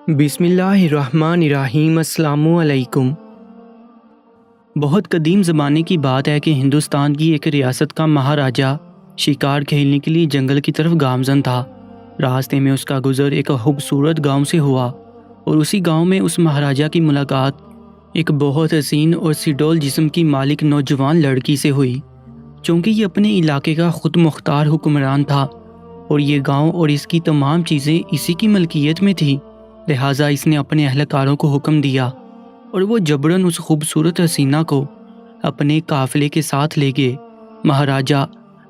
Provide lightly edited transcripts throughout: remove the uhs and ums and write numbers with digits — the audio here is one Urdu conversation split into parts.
بسم اللہ الرحمن الرحیم۔ السلام علیکم۔ بہت قدیم زمانے کی بات ہے کہ ہندوستان کی ایک ریاست کا مہاراجا شکار کھیلنے کے لیے جنگل کی طرف گامزن تھا۔ راستے میں اس کا گزر ایک خوبصورت گاؤں سے ہوا اور اسی گاؤں میں اس مہاراجا کی ملاقات ایک بہت حسین اور سڈول جسم کی مالک نوجوان لڑکی سے ہوئی۔ چونکہ یہ اپنے علاقے کا خود مختار حکمران تھا اور یہ گاؤں اور اس کی تمام چیزیں اسی کی ملکیت میں تھی، لہٰذا اس نے اپنے اہلکاروں کو حکم دیا اور وہ جبراً اس خوبصورت حسینہ کو اپنے قافلے کے ساتھ لے گئے۔ مہاراجا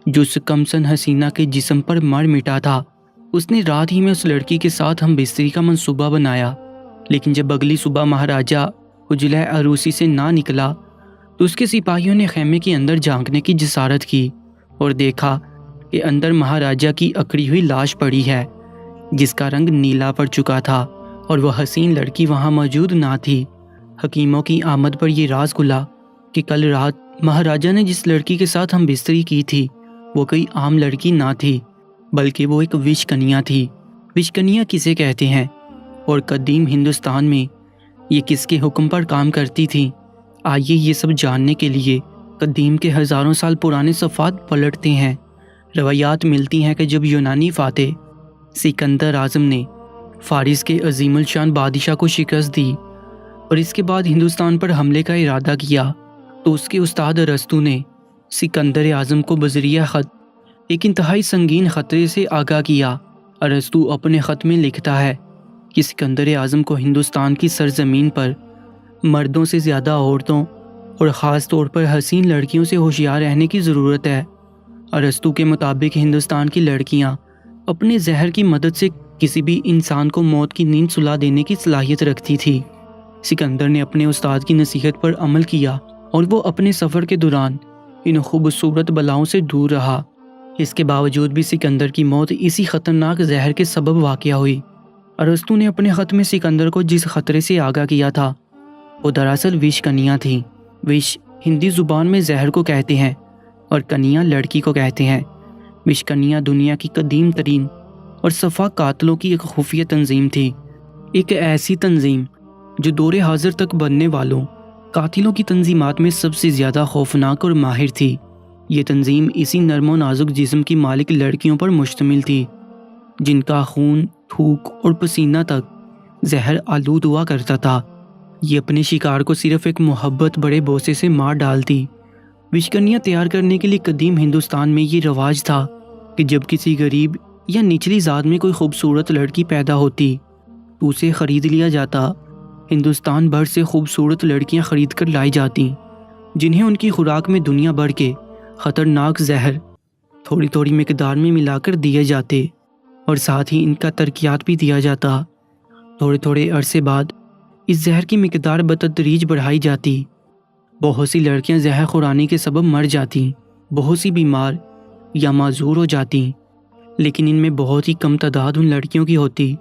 جو اس کمسن حسینہ کے جسم پر مر مٹا تھا، اس نے رات ہی میں اس لڑکی کے ساتھ ہم بستری کا منصوبہ بنایا، لیکن جب اگلی صبح مہاراجا حجلہ عروسی سے نہ نکلا تو اس کے سپاہیوں نے خیمے کے اندر جھانکنے کی جسارت کی اور دیکھا کہ اندر مہاراجا کی اکڑی ہوئی لاش پڑی ہے جس کا رنگ نیلا پڑ چکا تھا اور وہ حسین لڑکی وہاں موجود نہ تھی۔ حکیموں کی آمد پر یہ راز کھلا کہ کل رات مہاراجا نے جس لڑکی کے ساتھ ہم بستری کی تھی وہ کوئی عام لڑکی نہ تھی، بلکہ وہ ایک وش کنیا تھی۔ وش کنیا کسے کہتے ہیں اور قدیم ہندوستان میں یہ کس کے حکم پر کام کرتی تھی؟ آئیے یہ سب جاننے کے لیے قدیم کے ہزاروں سال پرانے صفحات پلٹتے ہیں۔ روایات ملتی ہیں کہ جب یونانی فاتح سکندر اعظم نے فارس کے عظیم الشان بادشاہ کو شکست دی اور اس کے بعد ہندوستان پر حملے کا ارادہ کیا تو اس کے استاد ارسطو نے سکندر اعظم کو بذریعہ خط ایک انتہائی سنگین خطرے سے آگاہ کیا۔ ارسطو اپنے خط میں لکھتا ہے کہ سکندر اعظم کو ہندوستان کی سرزمین پر مردوں سے زیادہ عورتوں اور خاص طور پر حسین لڑکیوں سے ہوشیار رہنے کی ضرورت ہے۔ ارسطو کے مطابق ہندوستان کی لڑکیاں اپنے زہر کی مدد سے کسی بھی انسان کو موت کی نیند سلا دینے کی صلاحیت رکھتی تھی۔ سکندر نے اپنے استاد کی نصیحت پر عمل کیا اور وہ اپنے سفر کے دوران ان خوبصورت بلاؤں سے دور رہا۔ اس کے باوجود بھی سکندر کی موت اسی خطرناک زہر کے سبب واقع ہوئی۔ ارسطو نے اپنے خط میں سکندر کو جس خطرے سے آگاہ کیا تھا وہ دراصل وش کنیا تھی۔ وش ہندی زبان میں زہر کو کہتے ہیں اور کنیا لڑکی کو کہتے ہیں۔ وش کنیا دنیا کی قدیم ترین اور صفا قاتلوں کی ایک خفیہ تنظیم تھی، ایک ایسی تنظیم جو دور حاضر تک بننے والوں قاتلوں کی تنظیمات میں سب سے زیادہ خوفناک اور ماہر تھی۔ یہ تنظیم اسی نرم و نازک جسم کی مالک لڑکیوں پر مشتمل تھی جن کا خون، تھوک اور پسینہ تک زہر آلود ہوا کرتا تھا۔ یہ اپنے شکار کو صرف ایک محبت بڑے بوسے سے مار ڈالتی۔ وشکنیاں تیار کرنے کے لیے قدیم ہندوستان میں یہ رواج تھا کہ جب کسی غریب یا نچلی ذات میں کوئی خوبصورت لڑکی پیدا ہوتی تو اسے خرید لیا جاتا۔ ہندوستان بھر سے خوبصورت لڑکیاں خرید کر لائی جاتی جنہیں ان کی خوراک میں دنیا بھر کے خطرناک زہر تھوڑی تھوڑی مقدار میں ملا کر دیے جاتے اور ساتھ ہی ان کا ترکیات بھی دیا جاتا۔ تھوڑے تھوڑے عرصے بعد اس زہر کی مقدار بتدریج بڑھائی جاتی۔ بہت سی لڑکیاں زہر خورانے کے سبب مر جاتی، بہت سی بیمار یا معذور ہو جاتی، لیکن ان میں بہت ہی کم تعداد ان لڑکیوں کی ہوتی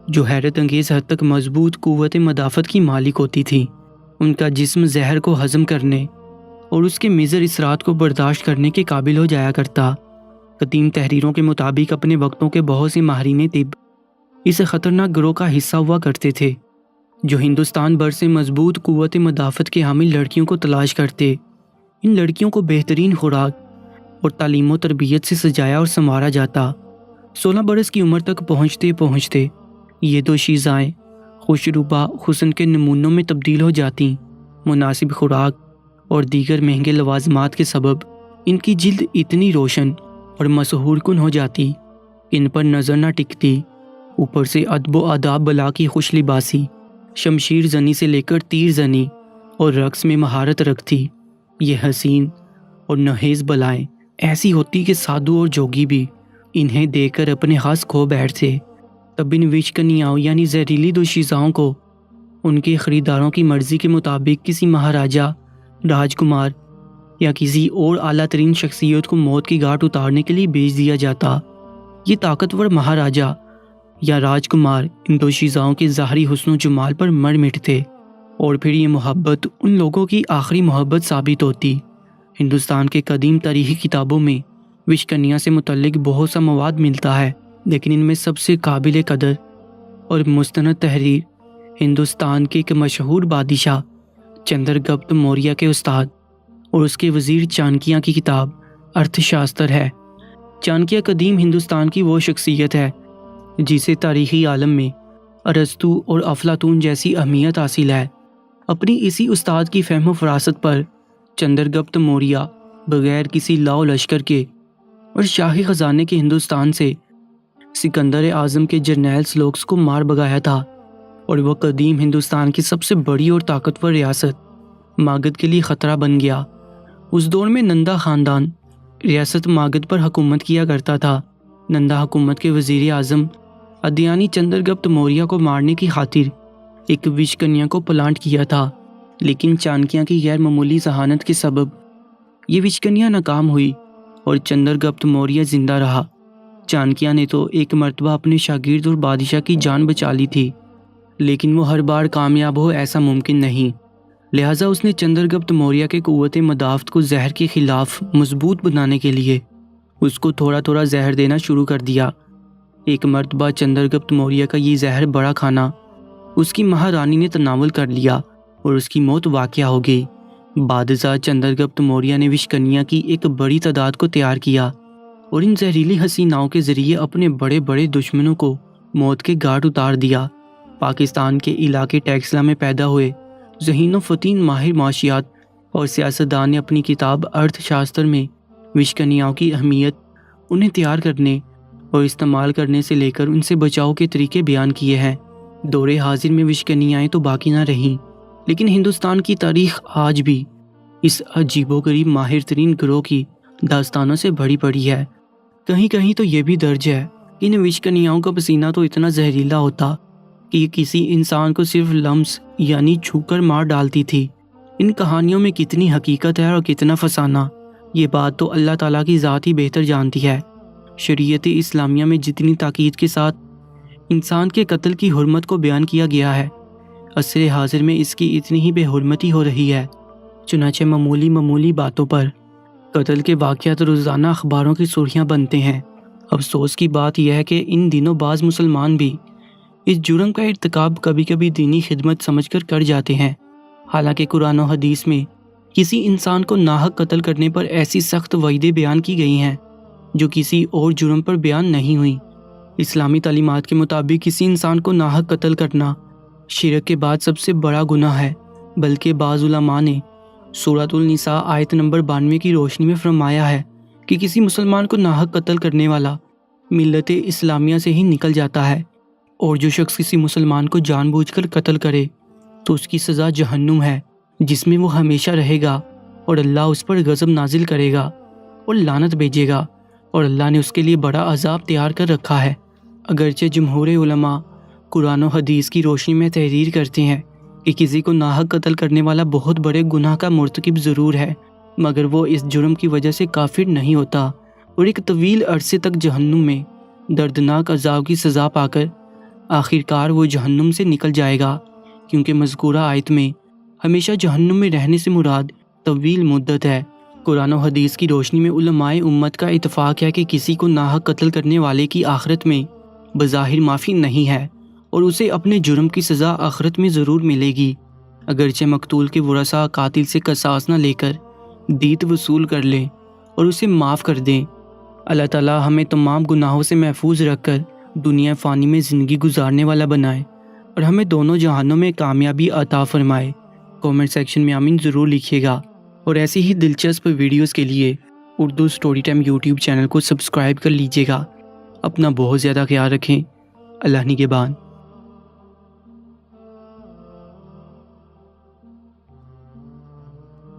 جو حیرت انگیز حد تک مضبوط قوت مدافعت کی مالک ہوتی تھی۔ ان کا جسم زہر کو ہضم کرنے اور اس کے مضر اثرات کو برداشت کرنے کے قابل ہو جایا کرتا۔ قدیم تحریروں کے مطابق اپنے وقتوں کے بہت سے ماہرین طب اس خطرناک گروہ کا حصہ ہوا کرتے تھے جو ہندوستان بھر سے مضبوط قوت مدافعت کے حامل لڑکیوں کو تلاش کرتے۔ ان لڑکیوں کو بہترین خوراک اور تعلیم و تربیت سے سجایا اور سنوارا جاتا۔ 16 برس کی عمر تک پہنچتے پہنچتے یہ دوشیزائیں خوشروبا حسن کے نمونوں میں تبدیل ہو جاتی۔ مناسب خوراک اور دیگر مہنگے لوازمات کے سبب ان کی جلد اتنی روشن اور مسحور کن ہو جاتی کہ ان پر نظر نہ ٹکتی۔ اوپر سے ادب و آداب بلا کی خوش لباسی، شمشیر زنی سے لے کر تیر زنی اور رقص میں مہارت رکھتی۔ یہ حسین اور نحیز بلائیں ایسی ہوتی کہ سادھو اور جوگی بھی انہیں دیکھ کر اپنے ہاس کھو بیٹھتے۔ تب ان وش کنیاؤں یعنی زہریلی دوشیزاؤں کو ان کے خریداروں کی مرضی کے مطابق کسی مہاراجا، راجکمار یا کسی اور اعلیٰ ترین شخصیت کو موت کی گھاٹ اتارنے کے لیے بیچ دیا جاتا۔ یہ طاقتور مہاراجا یا راجکمار ان دوشیزاؤں کے ظاہری حسن و جمال پر مر مٹتے اور پھر یہ محبت ان لوگوں کی آخری محبت ثابت ہوتی۔ ہندوستان کے قدیم تاریخی کتابوں میں وش کنیا سے متعلق بہت سا مواد ملتا ہے، لیکن ان میں سب سے قابل قدر اور مستند تحریر ہندوستان کے ایک مشہور بادشاہ چندر گپت موریہ کے استاد اور اس کے وزیر چانکیہ کی کتاب ارتھ شاستر ہے۔ چانکیہ قدیم ہندوستان کی وہ شخصیت ہے جسے تاریخی عالم میں ارسطو اور افلاطون جیسی اہمیت حاصل ہے۔ اپنی اسی استاد کی فہم و فراست پر چندر گپت موریہ بغیر کسی لاؤ لشکر کے اور شاہی خزانے کے ہندوستان سے سکندر اعظم کے جرنیل سلوکس کو مار بھگایا تھا، اور وہ قدیم ہندوستان کی سب سے بڑی اور طاقتور ریاست ماگدھ کے لیے خطرہ بن گیا۔ اس دور میں نندا خاندان ریاست ماگدھ پر حکومت کیا کرتا تھا۔ نندا حکومت کے وزیر اعظم ادیانی چندر گپت موریہ کو مارنے کی خاطر ایک وش کنیا کو پلانٹ کیا تھا، لیکن چانکیہ کی غیر معمولی ذہانت کے سبب یہ وش کنیا ناکام ہوئی اور چندر گپت موریہ زندہ رہا۔ چانکیہ نے تو ایک مرتبہ اپنے شاگرد اور بادشاہ کی جان بچا لی تھی، لیکن وہ ہر بار کامیاب ہو ایسا ممکن نہیں، لہٰذا اس نے چندر گپت موریہ کے قوت مدافعت کو زہر کے خلاف مضبوط بنانے کے لیے اس کو تھوڑا تھوڑا زہر دینا شروع کر دیا۔ ایک مرتبہ چندر گپت موریہ کا یہ زہر بڑا کھانا اس کی مہارانی نے تناول کر لیا اور اس کی موت واقع ہو گئی۔ بعد ازاں چندر گپت موریہ نے وش کنیا کی ایک بڑی تعداد کو تیار کیا اور ان زہریلی حسیناؤں کے ذریعے اپنے بڑے بڑے دشمنوں کو موت کے گھاٹ اتار دیا۔ پاکستان کے علاقے ٹیکسلا میں پیدا ہوئے ذہین و فطین ماہر معاشیات اور سیاستدان نے اپنی کتاب ارتھ شاستر میں وش کنیاؤں کی اہمیت، انہیں تیار کرنے اور استعمال کرنے سے لے کر ان سے بچاؤ کے طریقے بیان کیے ہیں۔ دور حاضر میں وش کنیائیں تو باقی نہ رہیں، لیکن ہندوستان کی تاریخ آج بھی اس عجیب و غریب ماہر ترین گروہ کی داستانوں سے بھری پڑی ہے۔ کہیں کہیں تو یہ بھی درج ہے کہ ان وش کنیاؤں کا پسینہ تو اتنا زہریلا ہوتا کہ یہ کسی انسان کو صرف لمس یعنی چھو کر مار ڈالتی تھی۔ ان کہانیوں میں کتنی حقیقت ہے اور کتنا فسانہ، یہ بات تو اللہ تعالیٰ کی ذات ہی بہتر جانتی ہے۔ شریعت اسلامیہ میں جتنی تاکید کے ساتھ انسان کے قتل کی حرمت کو بیان کیا گیا ہے، عصر حاضر میں اس کی اتنی ہی بے حرمتی ہو رہی ہے۔ چنانچہ معمولی باتوں پر قتل کے واقعات روزانہ اخباروں کی سرخیاں بنتے ہیں۔ افسوس کی بات یہ ہے کہ ان دنوں بعض مسلمان بھی اس جرم کا ارتکاب کبھی کبھی دینی خدمت سمجھ کر جاتے ہیں، حالانکہ قرآن و حدیث میں کسی انسان کو ناحق قتل کرنے پر ایسی سخت وعیدیں بیان کی گئی ہیں جو کسی اور جرم پر بیان نہیں ہوئی۔ اسلامی تعلیمات کے مطابق کسی انسان کو ناحق قتل کرنا شرک کے بعد سب سے بڑا گناہ ہے، بلکہ بعض علماء نے سورۃ النساء آیت نمبر 92 کی روشنی میں فرمایا ہے کہ کسی مسلمان کو ناحق قتل کرنے والا ملت اسلامیہ سے ہی نکل جاتا ہے، اور جو شخص کسی مسلمان کو جان بوجھ کر قتل کرے تو اس کی سزا جہنم ہے، جس میں وہ ہمیشہ رہے گا، اور اللہ اس پر غضب نازل کرے گا اور لعنت بھیجے گا، اور اللہ نے اس کے لیے بڑا عذاب تیار کر رکھا ہے۔ اگرچہ جمہور علماء قرآن و حدیث کی روشنی میں تحریر کرتے ہیں کہ کسی کو ناحق قتل کرنے والا بہت بڑے گناہ کا مرتکب ضرور ہے، مگر وہ اس جرم کی وجہ سے کافر نہیں ہوتا، اور ایک طویل عرصے تک جہنم میں دردناک عذاب کی سزا پا کر آخرکار وہ جہنم سے نکل جائے گا، کیونکہ مذکورہ آیت میں ہمیشہ جہنم میں رہنے سے مراد طویل مدت ہے۔ قرآن و حدیث کی روشنی میں علماء امت کا اتفاق ہے کہ کسی کو ناحق قتل کرنے والے کی آخرت میں بظاہر معافی نہیں ہے، اور اسے اپنے جرم کی سزا آخرت میں ضرور ملے گی، اگرچہ مقتول کے ورثاء قاتل سے قصاص نہ لے کر دیت وصول کر لیں اور اسے معاف کر دیں۔ اللہ تعالیٰ ہمیں تمام گناہوں سے محفوظ رکھ کر دنیا فانی میں زندگی گزارنے والا بنائے، اور ہمیں دونوں جہانوں میں کامیابی عطا فرمائے۔ کامنٹ سیکشن میں آمین ضرور لکھیے گا، اور ایسی ہی دلچسپ ویڈیوز کے لیے Urdu story time YouTube channel کو سبسکرائب کر لیجیے گا۔ اپنا بہت زیادہ خیال رکھیں۔ اللہ نگہبان۔